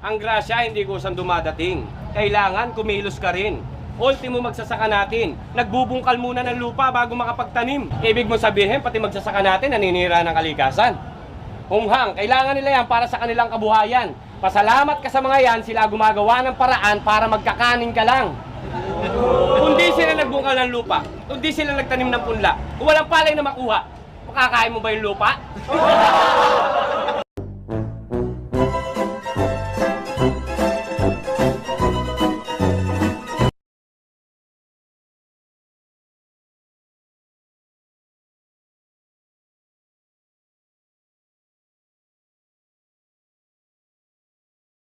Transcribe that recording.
Ang grasya hindi kusang dumadating. Kailangan kumilos ka rin. Ultimo magsasaka natin. Nagbubungkal muna ng lupa bago makapagtanim. Ibig mo sabihin, pati magsasaka natin, naninira ng kalikasan. Humhang, kailangan nila yan para sa kanilang kabuhayan. Pasalamat ka sa mga yan, sila gumagawa ng paraan para magkakanin ka lang. Kung di sila nagbungkal ng lupa, kung di sila nagtanim ng punla, kung walang palay na makuha, makakain mo ba yung lupa?